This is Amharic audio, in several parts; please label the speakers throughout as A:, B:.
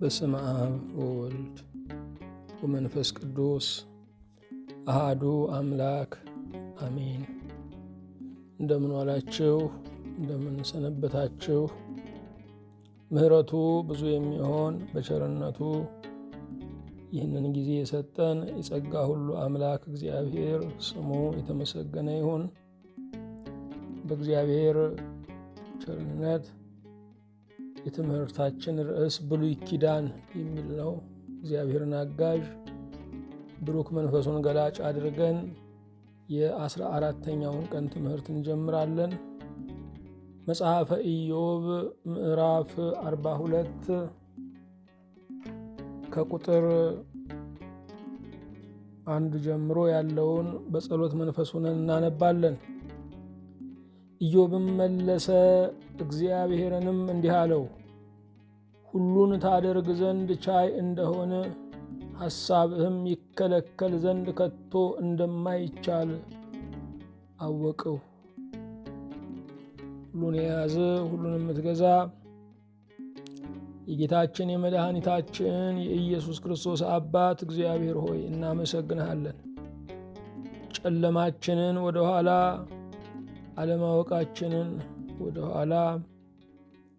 A: በስመ አብ ወወልድ ወመንፈስ ቅዱስ አሃዱ አምላክ አሜን። እንደምን ዋላችሁ? እንደምን ሰነበታችሁ? ምሕረቱ ብዙ የሚሆን በቸርነቱ ይህንን ጊዜ የሰጠን የጸጋ ሁሉ አምላክ እግዚአብሔር ስሙ የተመሰገነ ይሁን። በእግዚአብሔር ቸርነት የትምህርታችን ርዕስ ብሉይ ኪዳን የሚል ነው። እግዚአብሔርን አጋዥ ብሩክ መንፈሱን ገላጭ አድርገን የ14ተኛውን ቀን ትምህርት እንጀምራለን። መጽሐፈ ኢዮብ ምዕራፍ 42 ከቁጥር 1 ጀምሮ ያለውን በጸሎት መንፈስ ሆነን እናነባለን። ኢዮብም መለሰ፣ እግዚአብሔርንም እንዲህ አለው፣ ሁሉን ታደርግ ዘንድ ቻይ እንደሆነ ሐሳብህም ይከለከል ዘንድ ከቶ እንደማይቻል አወቅሁ። ሁሉን የያዘ ሁሉን የምትገዛ የጌታችን የመድኃኒታችን የኢየሱስ ክርስቶስ አባት እግዚአብሔር ሆይ እናመሰግንሃለን። ጨለማችንን ወደ ኋላ፣ አለማወቃችንን ወደ ኋላ፣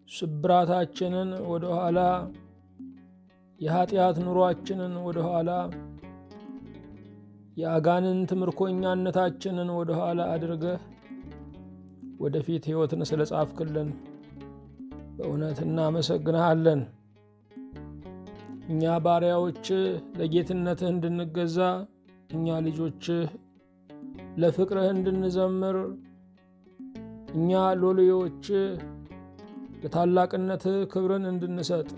A: ስብራታችንን ወደ ኋላ፣ የኃጢአት ኑሯችንን ወደ ኋላ፣ የአጋንንት ምርኮኛነታችንን ወደ ኋላ አድርገህ ወደፊት ሕይወትን ስለ ጻፍክልን በእውነት እናመሰግንሃለን። እኛ ባሪያዎችህ ለጌትነትህ እንድንገዛ፣ እኛ ልጆችህ ለፍቅርህ እንድንዘምር፣ እኛ ሎሌዎችህ ለታላቅነትህ ክብርን እንድንሰጥ፣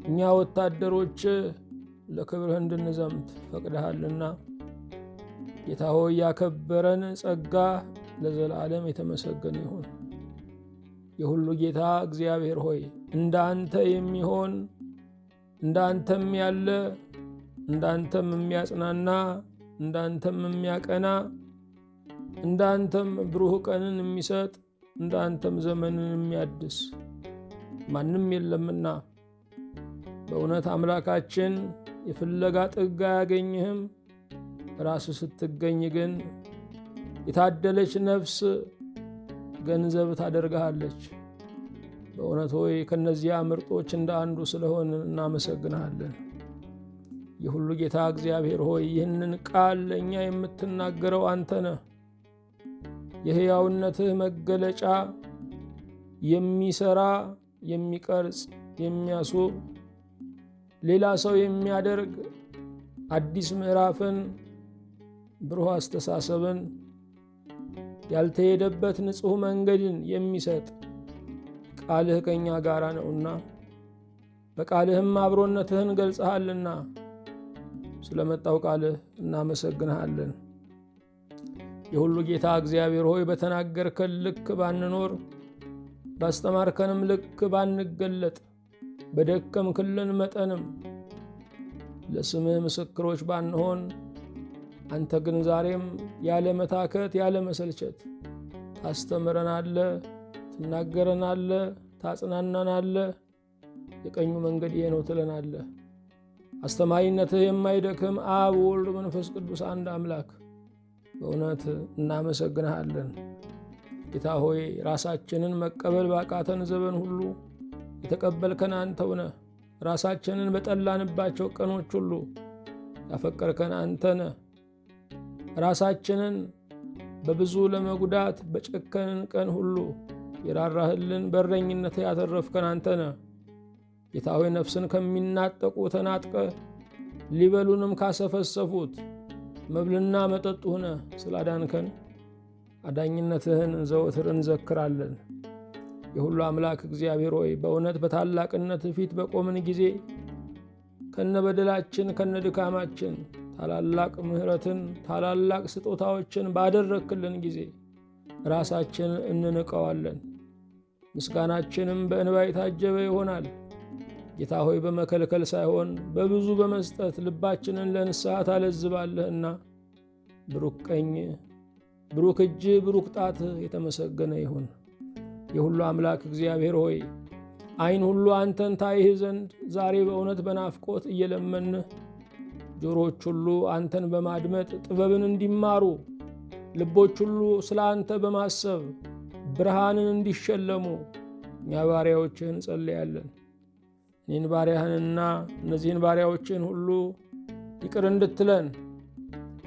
A: እኛ ወታደሮችህ ለክብርህ እንድንዘምት ፈቅደሃልና ጌታ ሆይ ያከበረን ጸጋ ለዘላለም የተመሰገነ ይሁን። የሁሉ ጌታ እግዚአብሔር ሆይ እንዳንተ የሚሆን እንዳንተም ያለ እንዳንተም የሚያጽናና እንዳንተም የሚያቀና እንዳንተም ብሩህ ቀንን የሚሰጥ እንዳንተም ዘመንን የሚያድስ ማንም የለምና በእውነት አምላካችን የፍለጋ ጥግ አያገኝህም። ራስህ ስትገኝ ግን የታደለች ነፍስ ገንዘብ ታደርግሃለች። በእውነት ሆይ ከነዚያ ምርጦች እንደ አንዱ ስለሆን እናመሰግንሃለን። የሁሉ ጌታ እግዚአብሔር ሆይ ይህንን ቃል ለእኛ የምትናገረው አንተ ነህ። የሕያውነትህ መገለጫ የሚሰራ፣ የሚቀርጽ፣ የሚያስውብ፣ ሌላ ሰው የሚያደርግ አዲስ ምዕራፍን፣ ብሩህ አስተሳሰብን፣ ያልተሄደበት ንጹሕ መንገድን የሚሰጥ ቃልህ ከእኛ ጋር ነውና በቃልህም አብሮነትህን ገልጸሃልና ስለመጣው ቃልህ እናመሰግንሃለን። የሁሉ ጌታ እግዚአብሔር ሆይ በተናገርከን ልክ ባንኖር፣ ባስተማርከንም ልክ ባንገለጥ፣ በደከምክልን መጠንም ለስምህ ምስክሮች ባንሆን፣ አንተ ግን ዛሬም ያለ መታከት ያለ መሰልቸት ታስተምረናለ፣ ትናገረናለ፣ ታጽናናናለ። የቀኙ መንገድ ይሄ ነው ትለናለ። አስተማሪነትህ የማይደክም አብ ወልድ መንፈስ ቅዱስ አንድ አምላክ በእውነት እናመሰግንሃለን። ጌታ ሆይ ራሳችንን መቀበል ባቃተን ዘመን ሁሉ የተቀበልከን አንተው ነህ። ራሳችንን በጠላንባቸው ቀኖች ሁሉ ያፈቀርከን አንተ ነህ። ራሳችንን በብዙ ለመጉዳት በጨከንን ቀን ሁሉ የራራህልን በረኝነት ያተረፍከን አንተ ነህ። ጌታ ሆይ ነፍስን ከሚናጠቁ ተናጥቀ ሊበሉንም ካሰፈሰፉት መብልና መጠጥ ሆነ ስላዳንከን አዳኝነትህን ዘወትር እንዘክራለን። የሁሉ አምላክ እግዚአብሔር ሆይ በእውነት በታላቅነት ፊት በቆምን ጊዜ ከነበደላችን ከነድካማችን ታላላቅ ምሕረትን ታላላቅ ስጦታዎችን ባደረክልን ጊዜ ራሳችን እንንቀዋለን። ምስጋናችንም በእንባ የታጀበ ይሆናል። ጌታ ሆይ በመከልከል ሳይሆን በብዙ በመስጠት ልባችንን ለንስሐ ታለዝባለህና ብሩክ ቀኝ፣ ብሩክ እጅ፣ ብሩክ ጣት የተመሰገነ ይሁን። የሁሉ አምላክ እግዚአብሔር ሆይ ዓይን ሁሉ አንተን ታይህ ዘንድ ዛሬ በእውነት በናፍቆት እየለመንህ፣ ጆሮዎች ሁሉ አንተን በማድመጥ ጥበብን እንዲማሩ፣ ልቦች ሁሉ ስለ አንተ በማሰብ ብርሃንን እንዲሸለሙ እኛ ባሪያዎችህን ጸልያለን። እኔን ባሪያህንና እነዚህን ባሪያዎችህን ሁሉ ይቅር እንድትለን፣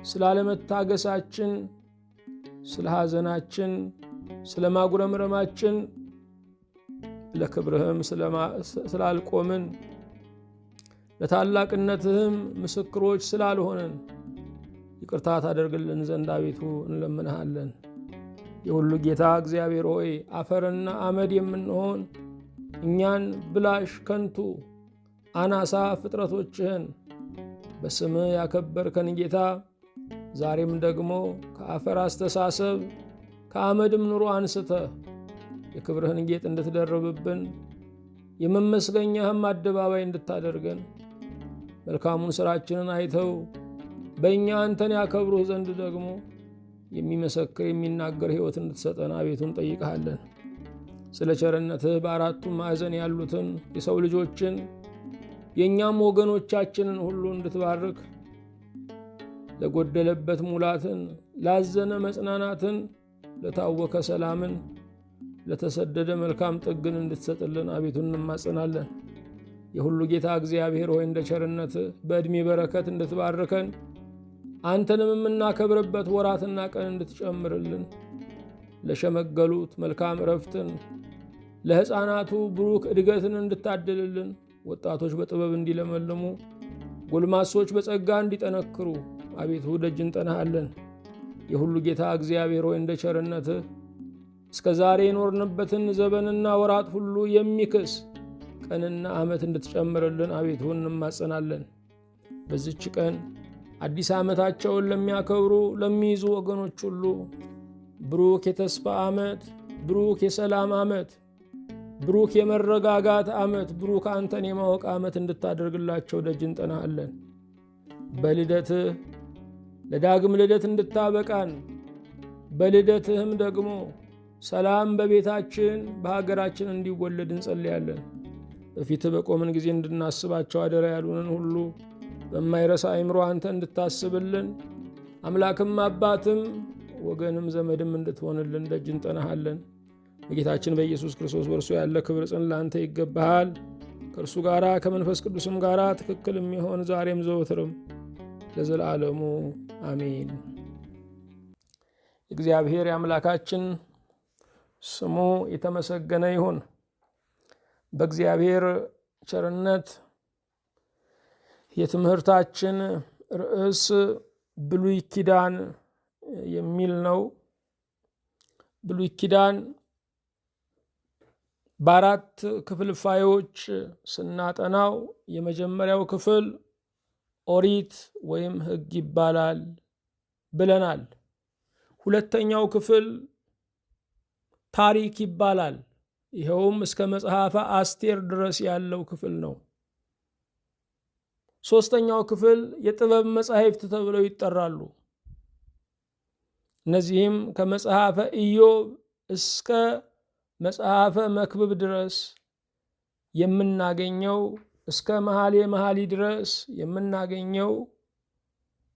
A: ስላለመታገሳችን፣ ስለ ሐዘናችን፣ ስለ ማጉረምረማችን፣ ለክብርህም ስላልቆምን፣ ለታላቅነትህም ምስክሮች ስላልሆንን ይቅርታ ታደርግልን ዘንድ አቤቱ እንለምንሃለን። የሁሉ ጌታ እግዚአብሔር ሆይ አፈርና አመድ የምንሆን እኛን ብላሽ ከንቱ አናሳ ፍጥረቶችህን በስምህ ያከበርከን ጌታ ዛሬም ደግሞ ከአፈር አስተሳሰብ ከአመድም ኑሮ አንስተህ የክብርህን ጌጥ እንድትደርብብን የመመስገኛህም አደባባይ እንድታደርገን መልካሙን ሥራችንን አይተው በእኛ አንተን ያከብሩህ ዘንድ ደግሞ የሚመሰክር የሚናገር ሕይወት እንድትሰጠን አቤቱ እንጠይቅሃለን። ስለ ቸርነትህ በአራቱም ማዕዘን ያሉትን የሰው ልጆችን የእኛም ወገኖቻችንን ሁሉ እንድትባርክ፣ ለጎደለበት ሙላትን፣ ላዘነ መጽናናትን፣ ለታወከ ሰላምን፣ ለተሰደደ መልካም ጥግን እንድትሰጥልን አቤቱ እንማጽናለን። የሁሉ ጌታ እግዚአብሔር ሆይ እንደ ቸርነትህ በዕድሜ በረከት እንድትባርከን አንተንም የምናከብርበት ወራትና ቀን እንድትጨምርልን፣ ለሸመገሉት መልካም ዕረፍትን፣ ለሕፃናቱ ብሩክ እድገትን እንድታድልልን፣ ወጣቶች በጥበብ እንዲለመልሙ፣ ጎልማሶች በጸጋ እንዲጠነክሩ አቤቱ ደጅ እንጠናሃለን። የሁሉ ጌታ እግዚአብሔር ሆይ እንደ ቸርነትህ እስከ ዛሬ የኖርንበትን ዘመንና ወራት ሁሉ የሚክስ ቀንና ዓመት እንድትጨምርልን አቤቱ እንማጸናለን። በዚች ቀን አዲስ ዓመታቸውን ለሚያከብሩ ለሚይዙ ወገኖች ሁሉ ብሩክ የተስፋ ዓመት፣ ብሩክ የሰላም ዓመት፣ ብሩክ የመረጋጋት ዓመት፣ ብሩክ አንተን የማወቅ ዓመት እንድታደርግላቸው ደጅ እንጠናሃለን። በልደትህ ለዳግም ልደት እንድታበቃን፣ በልደትህም ደግሞ ሰላም በቤታችን በሀገራችን እንዲወለድ እንጸልያለን። በፊትህ በቆምን ጊዜ እንድናስባቸው አደራ ያሉንን ሁሉ በማይረሳ አእምሮ አንተ እንድታስብልን፣ አምላክም አባትም ወገንም ዘመድም እንድትሆንልን ደጅ እንጠናሃለን። በጌታችን በኢየሱስ ክርስቶስ በእርሱ ያለ ክብር ጽን ለአንተ ይገባሃል። ከእርሱ ጋራ ከመንፈስ ቅዱስም ጋራ ትክክል የሚሆን ዛሬም ዘወትርም ለዘላለሙ አሜን። እግዚአብሔር የአምላካችን ስሙ የተመሰገነ ይሁን። በእግዚአብሔር ቸርነት የትምህርታችን ርዕስ ብሉይ ኪዳን የሚል ነው። ብሉይ ኪዳን በአራት ክፍልፋዮች ስናጠናው የመጀመሪያው ክፍል ኦሪት ወይም ሕግ ይባላል ብለናል። ሁለተኛው ክፍል ታሪክ ይባላል። ይኸውም እስከ መጽሐፈ አስቴር ድረስ ያለው ክፍል ነው። ሦስተኛው ክፍል የጥበብ መጻሕፍት ተብለው ይጠራሉ። እነዚህም ከመጽሐፈ ኢዮብ እስከ መጽሐፈ መክብብ ድረስ የምናገኘው፣ እስከ መኃልየ መኃልይ ድረስ የምናገኘው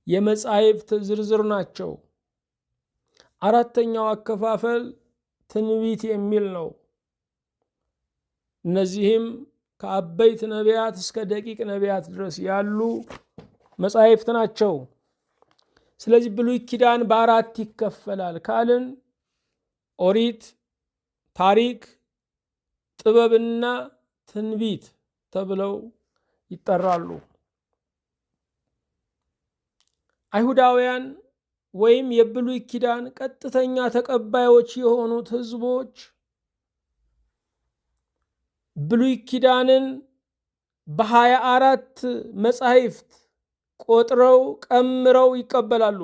A: የመጻሕፍት ዝርዝር ናቸው። አራተኛው አከፋፈል ትንቢት የሚል ነው። እነዚህም ከአበይት ነቢያት እስከ ደቂቅ ነቢያት ድረስ ያሉ መጻሕፍት ናቸው። ስለዚህ ብሉይ ኪዳን በአራት ይከፈላል ካልን ኦሪት፣ ታሪክ፣ ጥበብና ትንቢት ተብለው ይጠራሉ። አይሁዳውያን ወይም የብሉይ ኪዳን ቀጥተኛ ተቀባዮች የሆኑት ሕዝቦች ብሉይ ኪዳንን በ24 መጻሕፍት ቆጥረው ቀምረው ይቀበላሉ።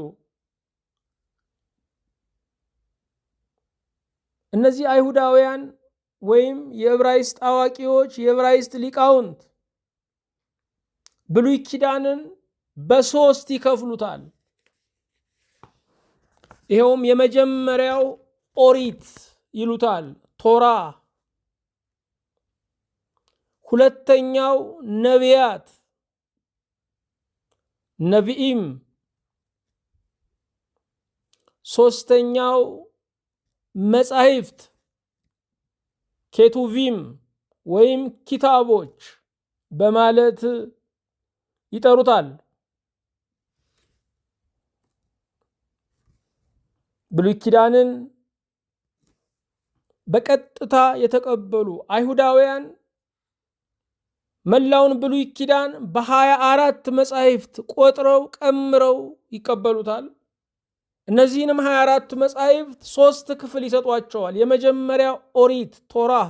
A: እነዚህ አይሁዳውያን ወይም የዕብራይስጥ አዋቂዎች፣ የዕብራይስጥ ሊቃውንት ብሉይ ኪዳንን በሶስት ይከፍሉታል። ይኸውም የመጀመሪያው ኦሪት ይሉታል፣ ቶራ። ሁለተኛው ነቢያት ነቢኢም፣ ሶስተኛው መጻሕፍት ኬቱቪም ወይም ኪታቦች በማለት ይጠሩታል። ብሉይ ኪዳንን በቀጥታ የተቀበሉ አይሁዳውያን መላውን ብሉይ ኪዳን በ24 መጻሕፍት ቆጥረው ቀምረው ይቀበሉታል። እነዚህንም 24 መጻሕፍት 3 ክፍል ይሰጧቸዋል። የመጀመሪያው ኦሪት ቶራህ፣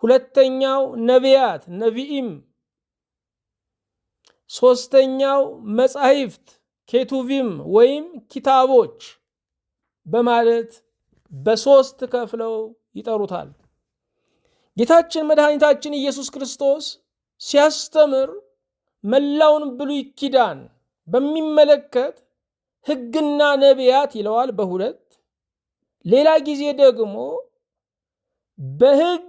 A: ሁለተኛው ነቢያት ነቢኢም፣ ሶስተኛው መጻሕፍት ኬቱቪም ወይም ኪታቦች በማለት በ3 ከፍለው ይጠሩታል። ጌታችን መድኃኒታችን ኢየሱስ ክርስቶስ ሲያስተምር መላውን ብሉይ ኪዳን በሚመለከት ሕግና ነቢያት ይለዋል በ2። ሌላ ጊዜ ደግሞ በሕግ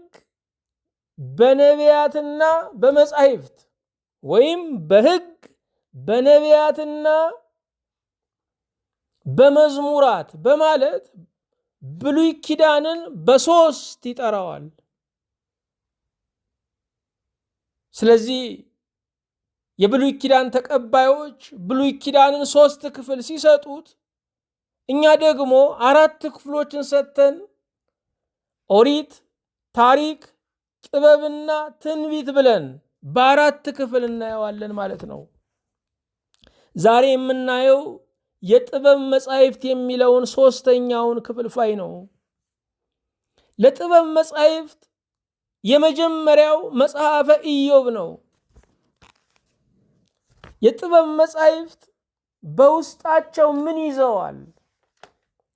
A: በነቢያትና በመጻሕፍት ወይም በሕግ በነቢያትና በመዝሙራት በማለት ብሉይ ኪዳንን በ3 ይጠራዋል። ስለዚህ የብሉይ ኪዳን ተቀባዮች ብሉይ ኪዳንን 3 ክፍል ሲሰጡት፣ እኛ ደግሞ 4 ክፍሎችን ሰጥተን ኦሪት፣ ታሪክ፣ ጥበብና ትንቢት ብለን በ4 ክፍል እናየዋለን ማለት ነው። ዛሬ የምናየው የጥበብ መጻሕፍት የሚለውን 3ኛውን ክፍልፋይ ነው። ለጥበብ መጻሕፍት የመጀመሪያው መጽሐፈ ኢዮብ ነው። የጥበብ መጻሕፍት በውስጣቸው ምን ይዘዋል?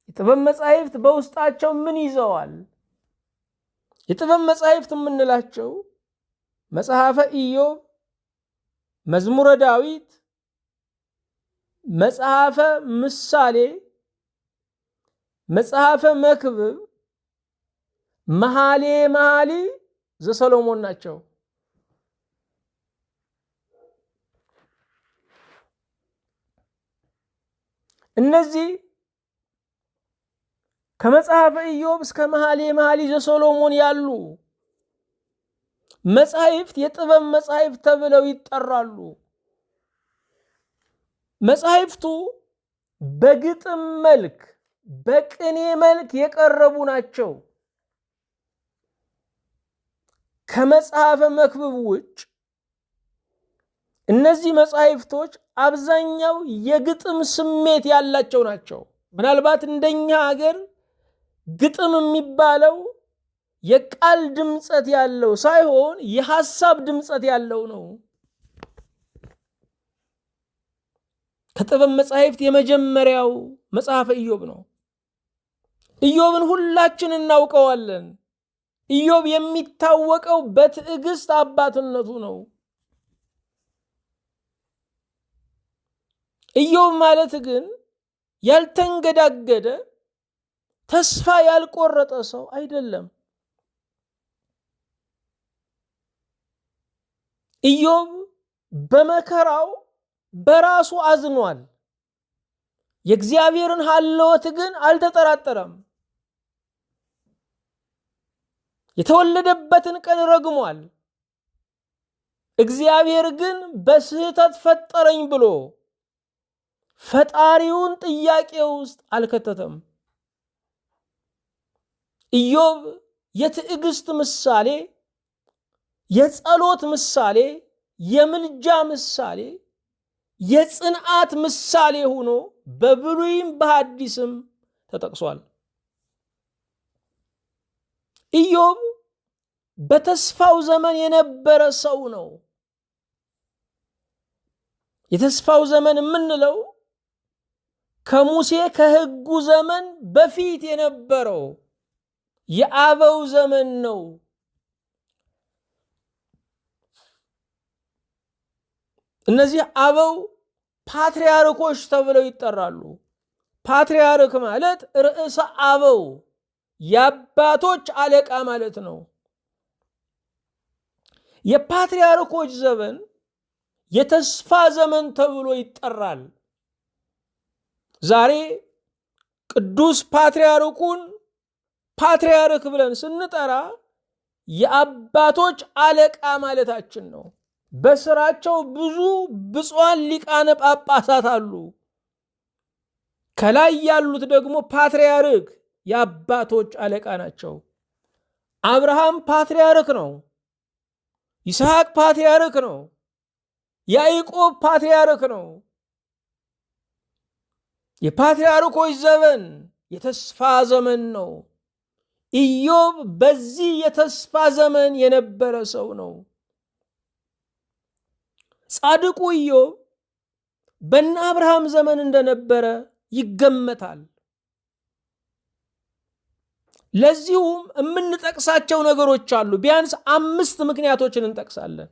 A: የጥበብ መጻሕፍት በውስጣቸው ምን ይዘዋል? የጥበብ መጻሕፍት የምንላቸው መጽሐፈ ኢዮብ፣ መዝሙረ ዳዊት፣ መጽሐፈ ምሳሌ፣ መጽሐፈ መክብብ፣ መኃልየ መኃልይ ዘሰሎሞን ናቸው። እነዚህ ከመጽሐፈ ኢዮብ እስከ መኃልየ መኃልይ ዘሰሎሞን ያሉ መጻሕፍት የጥበብ መጻሕፍት ተብለው ይጠራሉ። መጻሕፍቱ በግጥም መልክ በቅኔ መልክ የቀረቡ ናቸው። ከመጽሐፈ መክብብ ውጭ እነዚህ መጻሕፍቶች አብዛኛው የግጥም ስሜት ያላቸው ናቸው። ምናልባት እንደኛ ሀገር ግጥም የሚባለው የቃል ድምጸት ያለው ሳይሆን የሐሳብ ድምጸት ያለው ነው። ከጥበብ መጻሕፍት የመጀመሪያው መጽሐፈ ኢዮብ ነው። ኢዮብን ሁላችን እናውቀዋለን። ኢዮብ የሚታወቀው በትዕግስት አባትነቱ ነው። ኢዮብ ማለት ግን ያልተንገዳገደ ተስፋ ያልቆረጠ ሰው አይደለም። ኢዮብ በመከራው በራሱ አዝኗል። የእግዚአብሔርን ሀልወት ግን አልተጠራጠረም። የተወለደበትን ቀን ረግሟል። እግዚአብሔር ግን በስህተት ፈጠረኝ ብሎ ፈጣሪውን ጥያቄ ውስጥ አልከተተም። ኢዮብ የትዕግስት ምሳሌ፣ የጸሎት ምሳሌ፣ የምልጃ ምሳሌ፣ የጽንዓት ምሳሌ ሆኖ በብሉይም በሐዲስም ተጠቅሷል። ኢዮብ በተስፋው ዘመን የነበረ ሰው ነው። የተስፋው ዘመን የምንለው ከሙሴ ከሕጉ ዘመን በፊት የነበረው የአበው ዘመን ነው። እነዚህ አበው ፓትርያርኮች ተብለው ይጠራሉ። ፓትርያርክ ማለት ርዕሰ አበው የአባቶች አለቃ ማለት ነው። የፓትርያርኮች ዘመን የተስፋ ዘመን ተብሎ ይጠራል። ዛሬ ቅዱስ ፓትርያርኩን ፓትርያርክ ብለን ስንጠራ የአባቶች አለቃ ማለታችን ነው። በስራቸው ብዙ ብፁዓን ሊቃነ ጳጳሳት አሉ። ከላይ ያሉት ደግሞ ፓትርያርክ የአባቶች አለቃ ናቸው። አብርሃም ፓትርያርክ ነው። ይስሐቅ ፓትርያርክ ነው። ያዕቆብ ፓትርያርክ ነው። የፓትርያርኮች ዘመን የተስፋ ዘመን ነው። ኢዮብ በዚህ የተስፋ ዘመን የነበረ ሰው ነው። ጻድቁ ኢዮብ በእነ አብርሃም ዘመን እንደነበረ ይገመታል። ለዚሁም የምንጠቅሳቸው ነገሮች አሉ። ቢያንስ 5 ምክንያቶችን እንጠቅሳለን።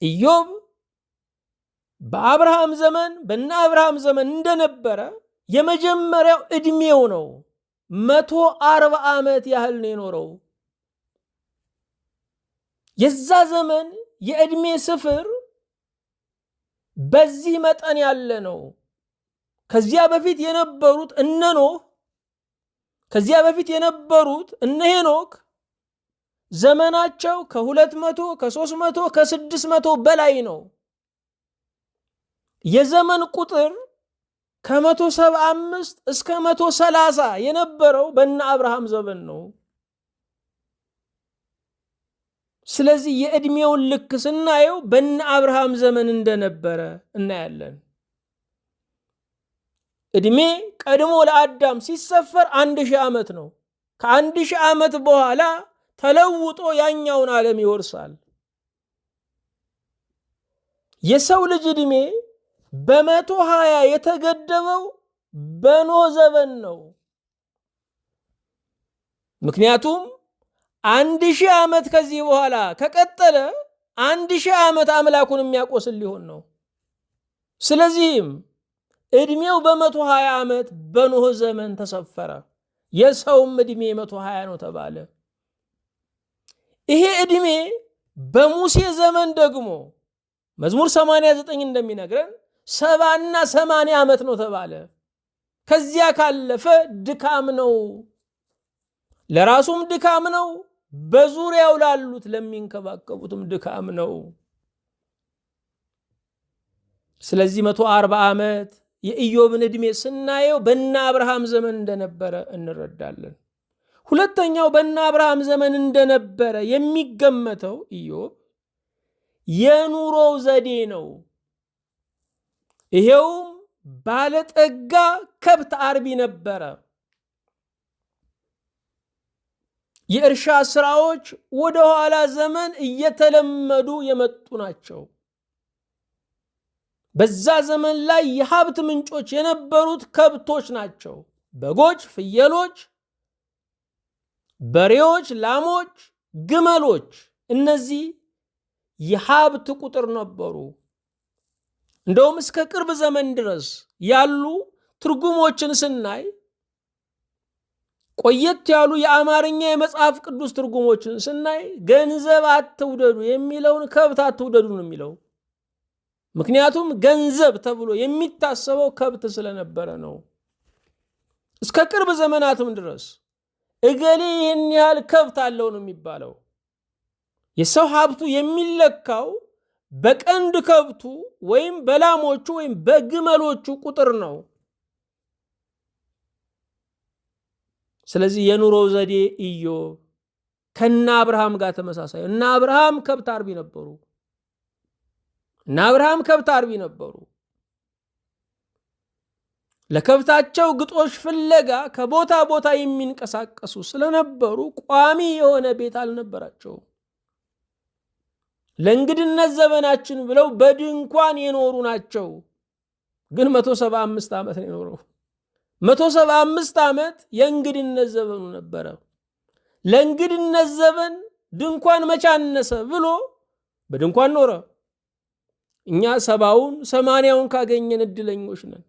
A: ኢዮብ በአብርሃም ዘመን በእነ አብርሃም ዘመን እንደነበረ የመጀመሪያው ዕድሜው ነው። 140 ዓመት ያህል ነው የኖረው። የዛ ዘመን የዕድሜ ስፍር በዚህ መጠን ያለ ነው። ከዚያ በፊት የነበሩት እነ ኖህ፣ ከዚያ በፊት የነበሩት እነ ሄኖክ ዘመናቸው ከ200 ከ300 ከ600 በላይ ነው። የዘመን ቁጥር ከ175 እስከ 130 የነበረው በእነ አብርሃም ዘመን ነው። ስለዚህ የዕድሜውን ልክ ስናየው በእነ አብርሃም ዘመን እንደነበረ እናያለን። ዕድሜ ቀድሞ ለአዳም ሲሰፈር 1000 ዓመት ነው። ከ1000 ዓመት በኋላ ተለውጦ ያኛውን ዓለም ይወርሳል። የሰው ልጅ ዕድሜ በ120 የተገደበው በኖህ ዘመን ነው። ምክንያቱም 1000 ዓመት ከዚህ በኋላ ከቀጠለ 1000 ዓመት አምላኩን የሚያቆስል ሊሆን ነው። ስለዚህም ዕድሜው በ120 ዓመት በኖህ ዘመን ተሰፈረ። የሰውም ዕድሜ 120 ነው ተባለ። ይሄ ዕድሜ በሙሴ ዘመን ደግሞ መዝሙር 89 እንደሚነግረን 70 እና 80 ዓመት ነው ተባለ። ከዚያ ካለፈ ድካም ነው፣ ለራሱም ድካም ነው፣ በዙሪያው ላሉት ለሚንከባከቡትም ድካም ነው። ስለዚህ 140 ዓመት የኢዮብን ዕድሜ ስናየው በእነ አብርሃም ዘመን እንደነበረ እንረዳለን። ሁለተኛው በእነ አብርሃም ዘመን እንደነበረ የሚገመተው ኢዮብ የኑሮው ዘዴ ነው። ይሄውም ባለጠጋ ከብት አርቢ ነበረ። የእርሻ ስራዎች ወደ ኋላ ዘመን እየተለመዱ የመጡ ናቸው። በዛ ዘመን ላይ የሀብት ምንጮች የነበሩት ከብቶች ናቸው። በጎች፣ ፍየሎች፣ በሬዎች፣ ላሞች፣ ግመሎች፣ እነዚህ የሀብት ቁጥር ነበሩ። እንደውም እስከ ቅርብ ዘመን ድረስ ያሉ ትርጉሞችን ስናይ ቆየት ያሉ የአማርኛ የመጽሐፍ ቅዱስ ትርጉሞችን ስናይ ገንዘብ አትውደዱ የሚለውን ከብት አትውደዱ ነው የሚለው። ምክንያቱም ገንዘብ ተብሎ የሚታሰበው ከብት ስለነበረ ነው። እስከ ቅርብ ዘመናትም ድረስ እገሌ ይህን ያህል ከብት አለው ነው የሚባለው። የሰው ሀብቱ የሚለካው በቀንድ ከብቱ ወይም በላሞቹ ወይም በግመሎቹ ቁጥር ነው። ስለዚህ የኑሮ ዘዴ ኢዮብ ከነ አብርሃም ጋር ተመሳሳይ። እነ አብርሃም ከብት አርቢ ነበሩ። ለከብታቸው ግጦሽ ፍለጋ ከቦታ ቦታ የሚንቀሳቀሱ ስለነበሩ ቋሚ የሆነ ቤት አልነበራቸውም። ለእንግድነት ዘመናችን ብለው በድንኳን የኖሩ ናቸው። ግን 175 ዓመት ነው የኖረው። 175 ዓመት የእንግድነት ዘመኑ ነበረ። ለእንግድነት ዘመን ድንኳን መቻነሰ ብሎ በድንኳን ኖረ። እኛ 70ውን 80ውን ካገኘን እድለኞች ነን።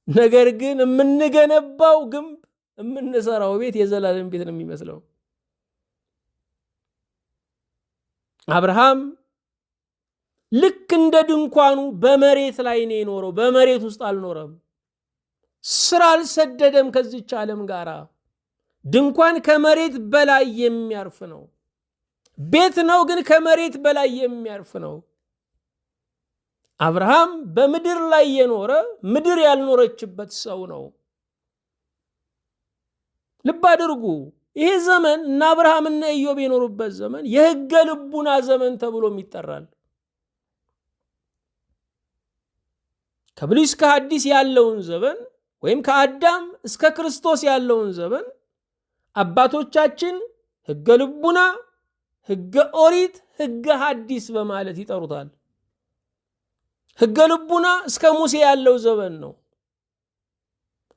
A: ነገር ግን የምንገነባው ግንብ የምንሰራው ቤት የዘላለም ቤት ነው የሚመስለው። አብርሃም ልክ እንደ ድንኳኑ በመሬት ላይ ነው የኖረው። በመሬት ውስጥ አልኖረም። ስራ አልሰደደም ከዚች ዓለም ጋር። ድንኳን ከመሬት በላይ የሚያርፍ ነው። ቤት ነው ግን ከመሬት በላይ የሚያርፍ ነው። አብርሃም በምድር ላይ የኖረ ምድር ያልኖረችበት ሰው ነው። ልብ አድርጉ። ይሄ ዘመን እና አብርሃምና ኢዮብ የኖሩበት ዘመን የሕገ ልቡና ዘመን ተብሎም ይጠራል። ከብሉይ እስከ ሐዲስ ያለውን ዘመን ወይም ከአዳም እስከ ክርስቶስ ያለውን ዘመን አባቶቻችን ሕገ ልቡና፣ ሕገ ኦሪት፣ ሕገ ሐዲስ በማለት ይጠሩታል። ሕገ ልቡና እስከ ሙሴ ያለው ዘመን ነው።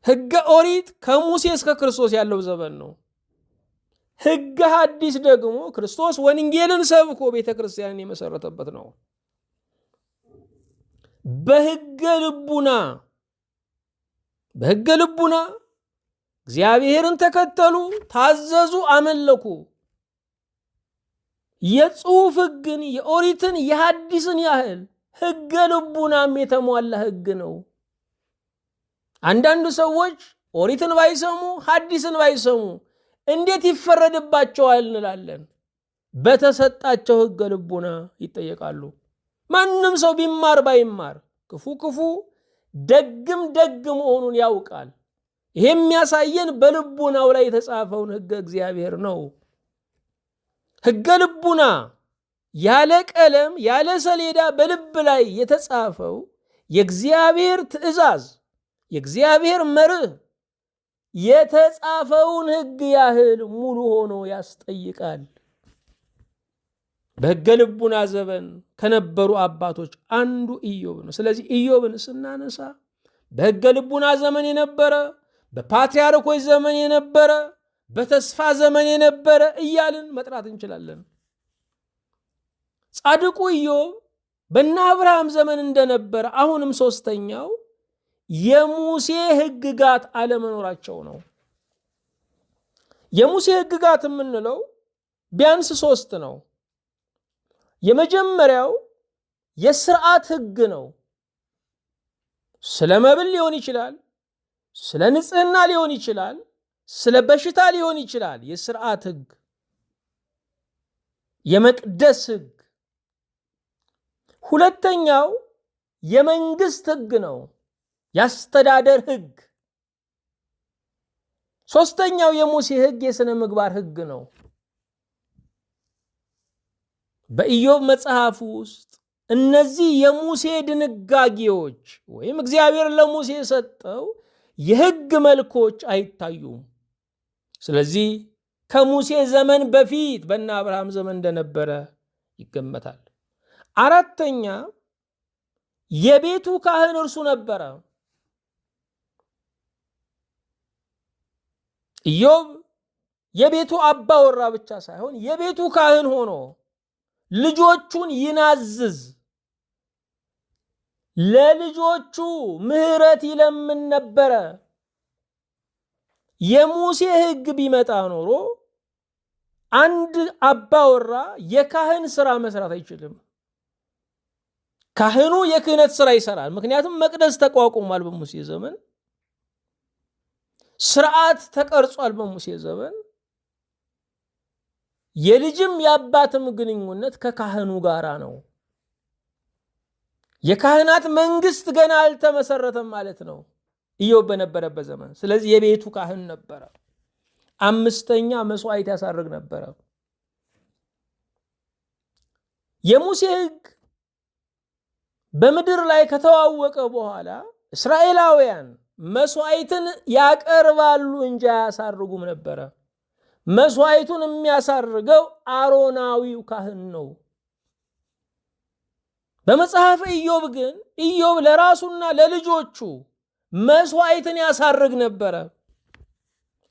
A: ሕገ ኦሪት ከሙሴ እስከ ክርስቶስ ያለው ዘመን ነው። ሕገ ሐዲስ ደግሞ ክርስቶስ ወንጌልን ሰብኮ ቤተ ክርስቲያንን የመሰረተበት ነው። በሕገ ልቡና እግዚአብሔርን ተከተሉ፣ ታዘዙ፣ አመለኩ። የጽሑፍ ሕግን የኦሪትን የሐዲስን ያህል ሕገ ልቡናም የተሟላ ሕግ ነው። አንዳንድ ሰዎች ኦሪትን ባይሰሙ ሐዲስን ባይሰሙ እንዴት ይፈረድባቸዋል እንላለን። በተሰጣቸው ሕገ ልቡና ይጠየቃሉ። ማንም ሰው ቢማር ባይማር ክፉ ክፉ ደግም ደግ መሆኑን ያውቃል። ይሄ የሚያሳየን በልቡናው ላይ የተጻፈውን ሕገ እግዚአብሔር ነው። ሕገ ልቡና ያለ ቀለም ያለ ሰሌዳ በልብ ላይ የተጻፈው የእግዚአብሔር ትእዛዝ የእግዚአብሔር መርህ የተጻፈውን ሕግ ያህል ሙሉ ሆኖ ያስጠይቃል። በሕገ ልቡና ዘመን ከነበሩ አባቶች አንዱ ኢዮብ ነው። ስለዚህ ኢዮብን ስናነሳ በሕገ ልቡና ዘመን የነበረ፣ በፓትርያርኮች ዘመን የነበረ፣ በተስፋ ዘመን የነበረ እያልን መጥራት እንችላለን። ጻድቁ ኢዮብ በእነ አብርሃም ዘመን እንደነበረ አሁንም ሶስተኛው የሙሴ ሕግጋት አለመኖራቸው ነው። የሙሴ ሕግጋት የምንለው ቢያንስ 3 ነው። የመጀመሪያው የሥርዓት ሕግ ነው። ስለ መብል ሊሆን ይችላል፣ ስለ ንጽህና ሊሆን ይችላል፣ ስለ በሽታ ሊሆን ይችላል። የሥርዓት ሕግ፣ የመቅደስ ሕግ። ሁለተኛው የመንግስት ሕግ ነው፣ የአስተዳደር ሕግ። ሶስተኛው የሙሴ ሕግ የሥነ ምግባር ሕግ ነው። በኢዮብ መጽሐፍ ውስጥ እነዚህ የሙሴ ድንጋጌዎች ወይም እግዚአብሔር ለሙሴ የሰጠው የሕግ መልኮች አይታዩም። ስለዚህ ከሙሴ ዘመን በፊት በእነ አብርሃም ዘመን እንደነበረ ይገመታል። አራተኛ የቤቱ ካህን እርሱ ነበረ። ኢዮብ የቤቱ አባወራ ብቻ ሳይሆን የቤቱ ካህን ሆኖ ልጆቹን ይናዝዝ፣ ለልጆቹ ምሕረት ይለምን ነበረ። የሙሴ ሕግ ቢመጣ ኖሮ አንድ አባወራ የካህን ስራ መስራት አይችልም። ካህኑ የክህነት ስራ ይሰራል። ምክንያቱም መቅደስ ተቋቁሟል በሙሴ ዘመን፣ ስርዓት ተቀርጿል በሙሴ ዘመን። የልጅም የአባትም ግንኙነት ከካህኑ ጋራ ነው። የካህናት መንግስት ገና አልተመሰረተም ማለት ነው ኢዮብ በነበረበት ዘመን። ስለዚህ የቤቱ ካህን ነበረ። አምስተኛ መስዋዕት ያሳርግ ነበረ። የሙሴ ሕግ በምድር ላይ ከተዋወቀ በኋላ እስራኤላውያን መስዋዕትን ያቀርባሉ እንጂ አያሳርጉም ነበረ። መስዋዕቱን የሚያሳርገው አሮናዊው ካህን ነው። በመጽሐፈ ኢዮብ ግን ኢዮብ ለራሱና ለልጆቹ መስዋዕትን ያሳርግ ነበረ።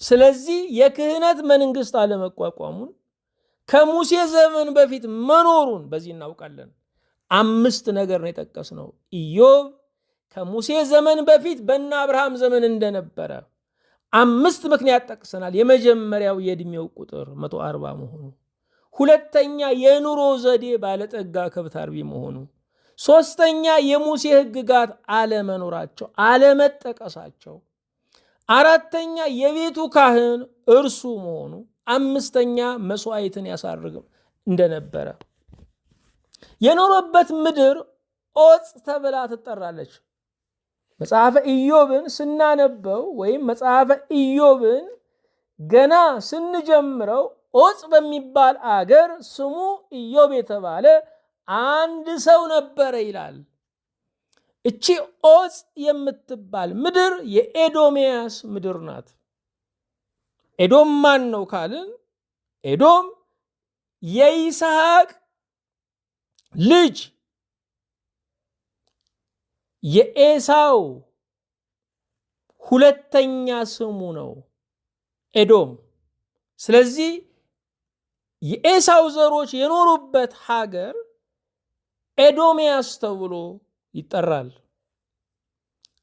A: ስለዚህ የክህነት መንግስት አለመቋቋሙን ከሙሴ ዘመን በፊት መኖሩን በዚህ እናውቃለን። 5 ነገር ነው የጠቀስነው። ኢዮብ ከሙሴ ዘመን በፊት በእነ አብርሃም ዘመን እንደነበረ 5 ምክንያት ጠቅሰናል። የመጀመሪያው የዕድሜው ቁጥር 140 መሆኑ፣ ሁለተኛ የኑሮ ዘዴ ባለጠጋ ከብት አርቢ መሆኑ፣ ሶስተኛ የሙሴ ሕግጋት አለመኖራቸው አለመጠቀሳቸው፣ አራተኛ የቤቱ ካህን እርሱ መሆኑ፣ አምስተኛ መስዋዕትን ያሳርግም እንደነበረ። የኖረበት ምድር ዖፅ ተብላ ትጠራለች። መጽሐፈ ኢዮብን ስናነበው ወይም መጽሐፈ ኢዮብን ገና ስንጀምረው ዖፅ በሚባል አገር ስሙ ኢዮብ የተባለ አንድ ሰው ነበረ ይላል። እቺ ዖፅ የምትባል ምድር የኤዶምያስ ምድር ናት። ኤዶም ማን ነው ካልን ኤዶም የይስሐቅ ልጅ የኤሳው ሁለተኛ ስሙ ነው ኤዶም። ስለዚህ የኤሳው ዘሮች የኖሩበት ሀገር ኤዶምያስ ተብሎ ይጠራል።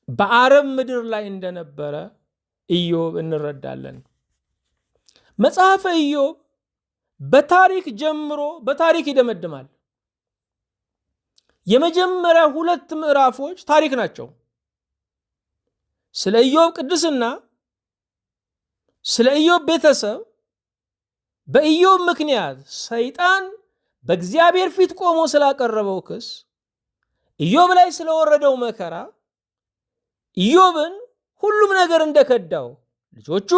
A: በአረብ ምድር ላይ እንደነበረ ኢዮብ እንረዳለን። መጽሐፈ ኢዮብ በታሪክ ጀምሮ በታሪክ ይደመድማል። የመጀመሪያ 2 ምዕራፎች ታሪክ ናቸው። ስለ ኢዮብ ቅድስና፣ ስለ ኢዮብ ቤተሰብ፣ በኢዮብ ምክንያት ሰይጣን በእግዚአብሔር ፊት ቆሞ ስላቀረበው ክስ፣ ኢዮብ ላይ ስለወረደው መከራ፣ ኢዮብን ሁሉም ነገር እንደከዳው፣ ልጆቹ፣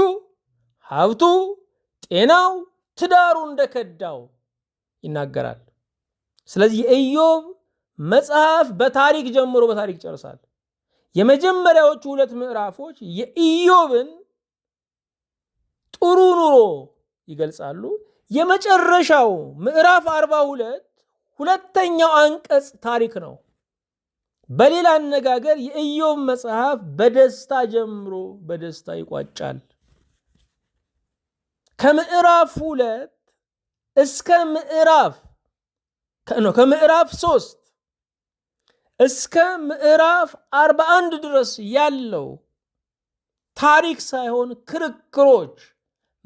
A: ሀብቱ፣ ጤናው፣ ትዳሩ እንደከዳው ይናገራል። ስለዚህ የኢዮብ መጽሐፍ በታሪክ ጀምሮ በታሪክ ይጨርሳል። የመጀመሪያዎቹ 2 ምዕራፎች የኢዮብን ጥሩ ኑሮ ይገልጻሉ። የመጨረሻው ምዕራፍ 42 ሁለተኛው አንቀጽ ታሪክ ነው። በሌላ አነጋገር የኢዮብ መጽሐፍ በደስታ ጀምሮ በደስታ ይቋጫል። ከምዕራፍ 2 እስከ ከምዕራፍ 3 እስከ ምዕራፍ 41 ድረስ ያለው ታሪክ ሳይሆን ክርክሮች፣